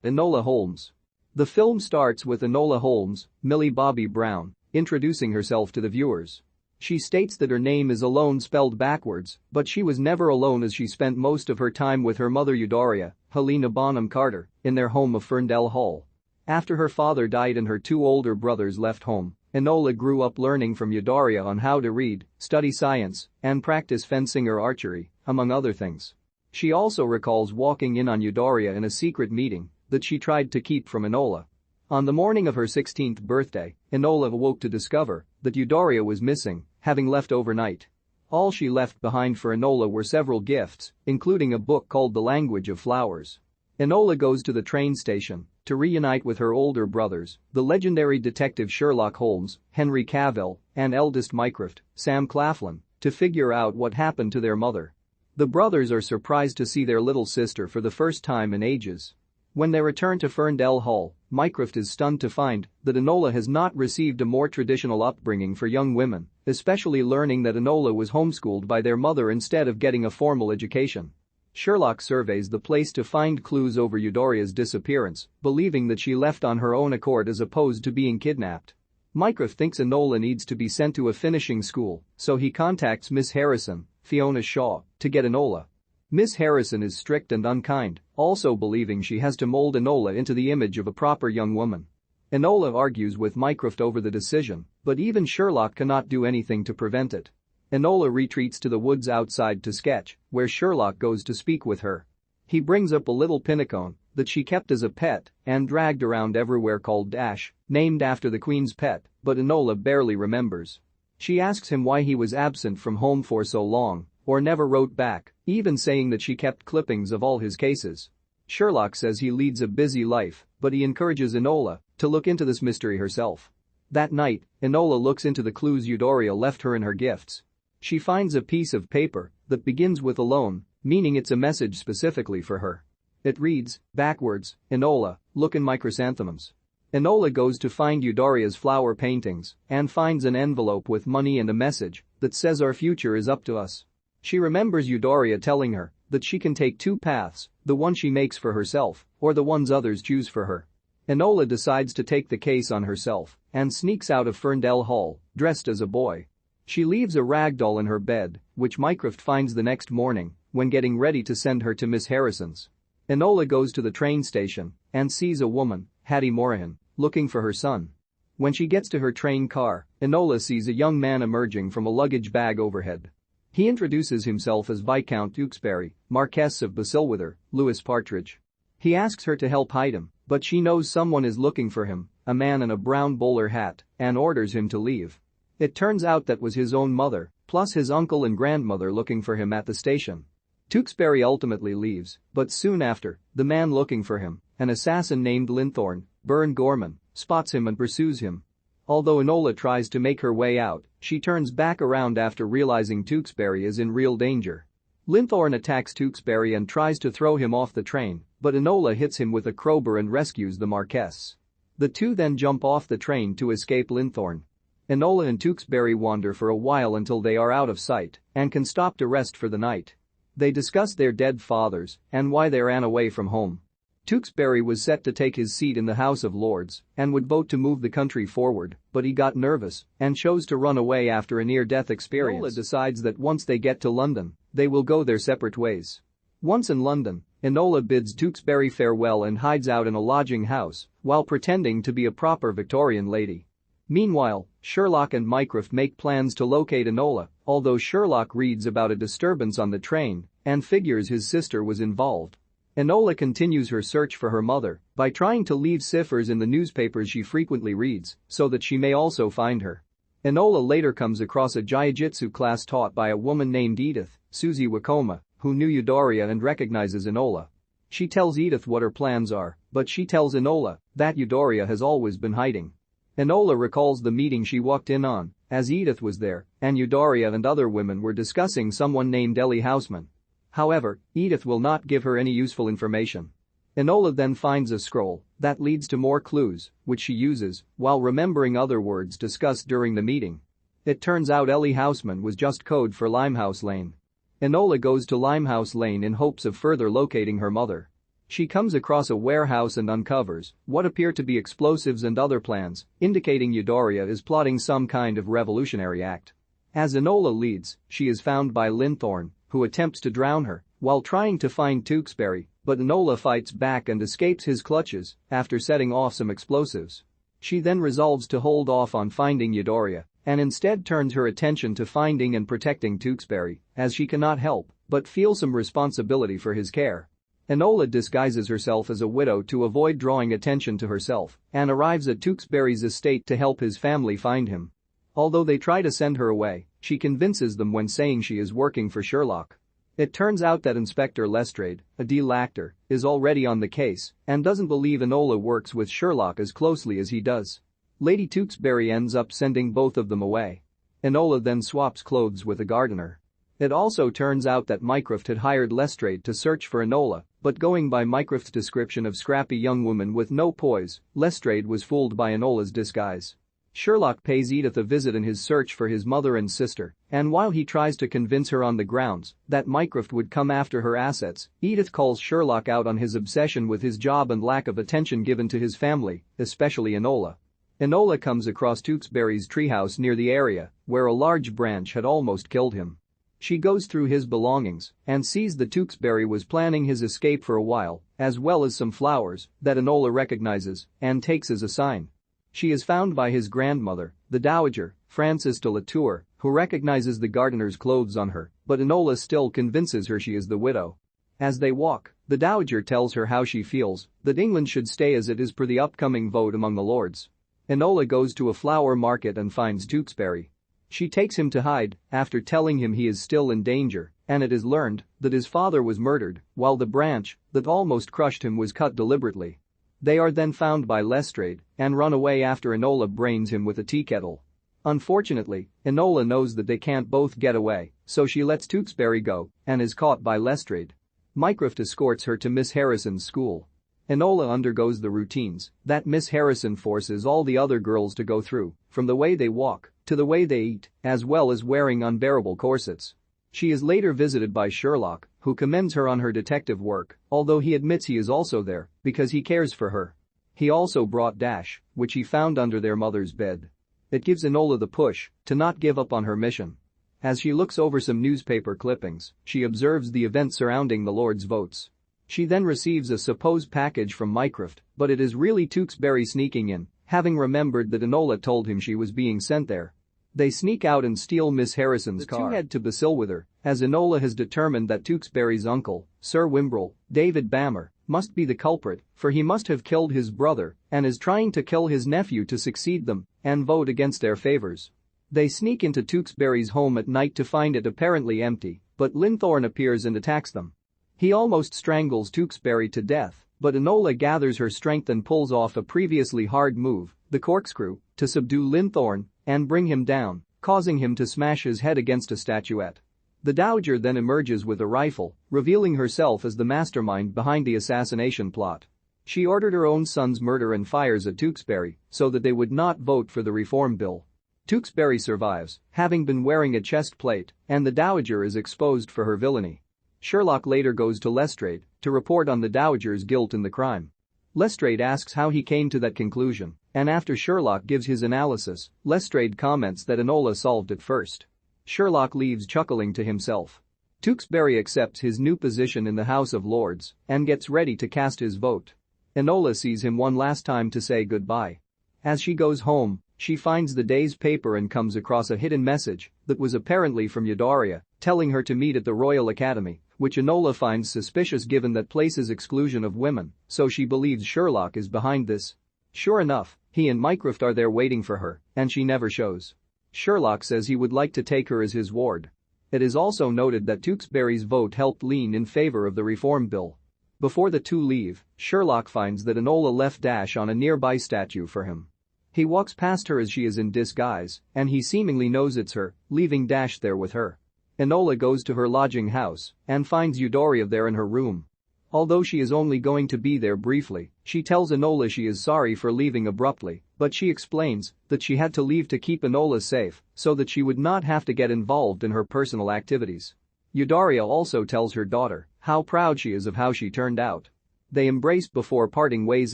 Enola Holmes. The film starts with Enola Holmes, Millie Bobby Brown, introducing herself to the viewers. She states that her name is Alone spelled backwards, but she was never alone as she spent most of her time with her mother Eudora, Helena Bonham Carter, in their home of Ferndale Hall. After her father died and her two older brothers left home, Enola grew up learning from Eudora on how to read, study science, and practice fencing or archery, among other things. She also recalls walking in on Eudora in a secret meeting that she tried to keep from Enola. On the morning of her 16th birthday, Enola awoke to discover that Eudora was missing, having left overnight. All she left behind for Enola were several gifts, including a book called The Language of Flowers. Enola goes to the train station to reunite with her older brothers, the legendary detective Sherlock Holmes, Henry Cavill, and eldest Mycroft, Sam Claflin, to figure out what happened to their mother. The brothers are surprised to see their little sister for the first time in ages. When they return to Ferndale Hall, Mycroft is stunned to find that Enola has not received a more traditional upbringing for young women, especially learning that Enola was homeschooled by their mother instead of getting a formal education. Sherlock surveys the place to find clues over Eudora's disappearance, believing that she left on her own accord as opposed to being kidnapped. Mycroft thinks Enola needs to be sent to a finishing school, so he contacts Miss Harrison, Fiona Shaw, to get Enola. Miss Harrison is strict and unkind, also believing she has to mold Enola into the image of a proper young woman. Enola argues with Mycroft over the decision, but even Sherlock cannot do anything to prevent it. Enola retreats to the woods outside to sketch, where Sherlock goes to speak with her. He brings up a little pinnacone that she kept as a pet and dragged around everywhere called Dash, named after the Queen's pet, but Enola barely remembers. She asks him why he was absent from home for so long, or never wrote back, even saying that she kept clippings of all his cases. Sherlock says he leads a busy life, but he encourages Enola to look into this mystery herself. That night, Enola looks into the clues Eudora left her in her gifts. She finds a piece of paper that begins with alone, meaning it's a message specifically for her. It reads, backwards, Enola, look in my chrysanthemums. Enola goes to find Eudora's flower paintings and finds an envelope with money and a message that says our future is up to us. She remembers Eudora telling her that she can take two paths, the one she makes for herself or the ones others choose for her. Enola decides to take the case on herself and sneaks out of Ferndale Hall, dressed as a boy. She leaves a rag doll in her bed, which Mycroft finds the next morning when getting ready to send her to Miss Harrison's. Enola goes to the train station and sees a woman, Hattie Morahan, looking for her son. When she gets to her train car, Enola sees a young man emerging from a luggage bag overhead. He introduces himself as Viscount Tewkesbury, Marquess of Basilwither, Louis Partridge. He asks her to help hide him, but she knows someone is looking for him, a man in a brown bowler hat, and orders him to leave. It turns out that was his own mother, plus his uncle and grandmother looking for him at the station. Tewkesbury ultimately leaves, but soon after, the man looking for him, an assassin named Linthorne, Gorman, spots him and pursues him. Although Enola tries to make her way out, she turns back around after realizing Tewkesbury is in real danger. Linthorne attacks Tewkesbury and tries to throw him off the train, but Enola hits him with a crowbar and rescues the Marquess. The two then jump off the train to escape Linthorne. Enola and Tewkesbury wander for a while until they are out of sight and can stop to rest for the night. They discuss their dead fathers and why they ran away from home. Tewkesbury was set to take his seat in the House of Lords and would vote to move the country forward, but he got nervous and chose to run away after a near-death experience. Enola decides that once they get to London, they will go their separate ways. Once in London, Enola bids Tewkesbury farewell and hides out in a lodging house while pretending to be a proper Victorian lady. Meanwhile, Sherlock and Mycroft make plans to locate Enola, although Sherlock reads about a disturbance on the train and figures his sister was involved. Enola continues her search for her mother by trying to leave ciphers in the newspapers she frequently reads so that she may also find her. Enola later comes across a jiu-jitsu class taught by a woman named Edith, Susie Wokoma, who knew Eudora and recognizes Enola. She tells Edith what her plans are, but she tells Enola that Eudora has always been hiding. Enola recalls the meeting she walked in on, as Edith was there, and Eudora and other women were discussing someone named Ellie Houseman. However, Edith will not give her any useful information. Enola then finds a scroll that leads to more clues, which she uses while remembering other words discussed during the meeting. It turns out Ellie Houseman was just code for Limehouse Lane. Enola goes to Limehouse Lane in hopes of further locating her mother. She comes across a warehouse and uncovers what appear to be explosives and other plans, indicating Eudora is plotting some kind of revolutionary act. As Enola leads, she is found by Linthorne, who attempts to drown her while trying to find Tewkesbury, but Enola fights back and escapes his clutches after setting off some explosives. She then resolves to hold off on finding Eudora and instead turns her attention to finding and protecting Tewkesbury, as she cannot help but feel some responsibility for his care. Enola disguises herself as a widow to avoid drawing attention to herself and arrives at Tewkesbury's estate to help his family find him. Although they try to send her away, she convinces them when saying she is working for Sherlock. It turns out that Inspector Lestrade, Adeel Akhtar, is already on the case and doesn't believe Enola works with Sherlock as closely as he does. Lady Tewkesbury ends up sending both of them away. Enola then swaps clothes with a gardener. It also turns out that Mycroft had hired Lestrade to search for Enola, but going by Mycroft's description of scrappy young woman with no poise, Lestrade was fooled by Enola's disguise. Sherlock pays Edith a visit in his search for his mother and sister, and while he tries to convince her on the grounds that Mycroft would come after her assets, Edith calls Sherlock out on his obsession with his job and lack of attention given to his family, especially Enola. Enola comes across Tewkesbury's treehouse near the area where a large branch had almost killed him. She goes through his belongings and sees that Tewkesbury was planning his escape for a while, as well as some flowers that Enola recognizes and takes as a sign. She is found by his grandmother, the Dowager, Frances de la Tour, who recognizes the gardener's clothes on her, but Enola still convinces her she is the widow. As they walk, the Dowager tells her how she feels that England should stay as it is per the upcoming vote among the lords. Enola goes to a flower market and finds Tewkesbury. She takes him to hide after telling him he is still in danger, and it is learned that his father was murdered while the branch that almost crushed him was cut deliberately. They are then found by Lestrade and run away after Enola brains him with a tea kettle. Unfortunately, Enola knows that they can't both get away, so she lets Tewkesbury go and is caught by Lestrade. Mycroft escorts her to Miss Harrison's school. Enola undergoes the routines that Miss Harrison forces all the other girls to go through, from the way they walk to the way they eat, as well as wearing unbearable corsets. She is later visited by Sherlock, who commends her on her detective work, although he admits he is also there because he cares for her. He also brought Dash, which he found under their mother's bed. It gives Enola the push to not give up on her mission. As she looks over some newspaper clippings, she observes the events surrounding the Lord's votes. She then receives a supposed package from Mycroft, but it is really Tewkesbury sneaking in, having remembered that Enola told him she was being sent there. They sneak out and steal Miss Harrison's car. The two head to Basilwither, as Enola has determined that Tewkesbury's uncle, Sir Wimbrel, David Bammer, must be the culprit, for he must have killed his brother and is trying to kill his nephew to succeed them and vote against their favors. They sneak into Tewkesbury's home at night to find it apparently empty, but Linthorne appears and attacks them. He almost strangles Tewkesbury to death, but Enola gathers her strength and pulls off a previously hard move, the corkscrew, to subdue Linthorne and bring him down, causing him to smash his head against a statuette. The Dowager then emerges with a rifle, revealing herself as the mastermind behind the assassination plot. She ordered her own son's murder and fires at Tewkesbury so that they would not vote for the reform bill. Tewkesbury survives, having been wearing a chest plate, and the Dowager is exposed for her villainy. Sherlock later goes to Lestrade to report on the Dowager's guilt in the crime. Lestrade asks how he came to that conclusion, and after Sherlock gives his analysis, Lestrade comments that Enola solved it first. Sherlock leaves chuckling to himself. Tewkesbury accepts his new position in the House of Lords and gets ready to cast his vote. Enola sees him one last time to say goodbye. As she goes home, she finds the day's paper and comes across a hidden message that was apparently from Eudora, telling her to meet at the Royal Academy, which Enola finds suspicious given that place's exclusion of women, so she believes Sherlock is behind this. Sure enough, he and Mycroft are there waiting for her, and she never shows. Sherlock says he would like to take her as his ward. It is also noted that Tewkesbury's vote helped lean in favor of the reform bill. Before the two leave, Sherlock finds that Enola left Dash on a nearby statue for him. He walks past her as she is in disguise, and he seemingly knows it's her, leaving Dash there with her. Enola goes to her lodging house and finds Eudora there in her room. Although she is only going to be there briefly, she tells Enola she is sorry for leaving abruptly, but she explains that she had to leave to keep Enola safe so that she would not have to get involved in her personal activities. Eudora also tells her daughter how proud she is of how she turned out. They embrace before parting ways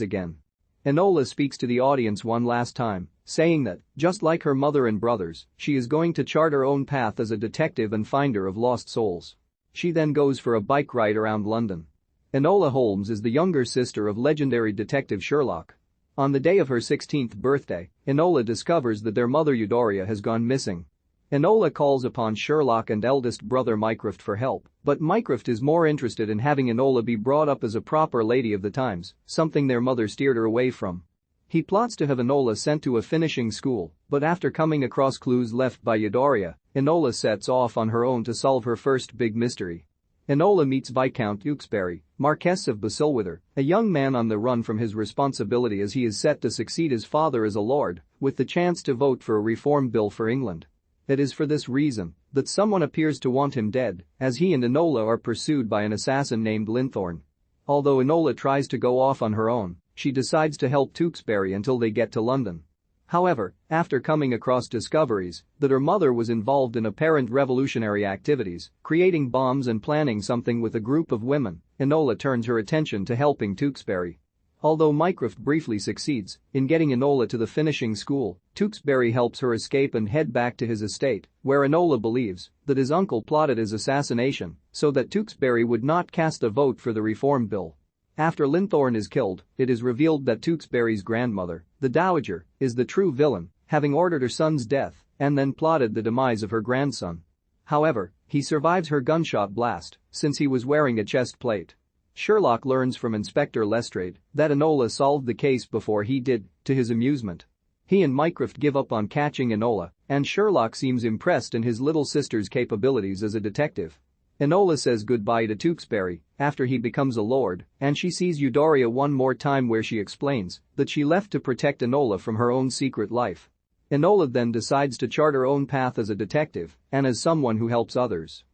again. Enola speaks to the audience one last time, saying that, just like her mother and brothers, she is going to chart her own path as a detective and finder of lost souls. She then goes for a bike ride around London. Enola Holmes is the younger sister of legendary detective Sherlock. On the day of her 16th birthday, Enola discovers that their mother Eudora has gone missing. Enola calls upon Sherlock and eldest brother Mycroft for help, but Mycroft is more interested in having Enola be brought up as a proper lady of the times, something their mother steered her away from. He plots to have Enola sent to a finishing school, but after coming across clues left by Eudora, Enola sets off on her own to solve her first big mystery. Enola meets Viscount Tewkesbury, Marquess of Basilwither, a young man on the run from his responsibility as he is set to succeed his father as a lord, with the chance to vote for a reform bill for England. It is for this reason that someone appears to want him dead, as he and Enola are pursued by an assassin named Linthorne. Although Enola tries to go off on her own, she decides to help Tewkesbury until they get to London. However, after coming across discoveries that her mother was involved in apparent revolutionary activities, creating bombs and planning something with a group of women, Enola turns her attention to helping Tewkesbury. Although Mycroft briefly succeeds in getting Enola to the finishing school, Tewkesbury helps her escape and head back to his estate, where Enola believes that his uncle plotted his assassination so that Tewkesbury would not cast a vote for the reform bill. After Linthorne is killed, it is revealed that Tewkesbury's grandmother, the Dowager, is the true villain, having ordered her son's death and then plotted the demise of her grandson. However, he survives her gunshot blast since he was wearing a chest plate. Sherlock learns from Inspector Lestrade that Enola solved the case before he did, to his amusement. He and Mycroft give up on catching Enola, and Sherlock seems impressed in his little sister's capabilities as a detective. Enola says goodbye to Tewkesbury after he becomes a lord, and she sees Eudora one more time where she explains that she left to protect Enola from her own secret life. Enola then decides to chart her own path as a detective and as someone who helps others.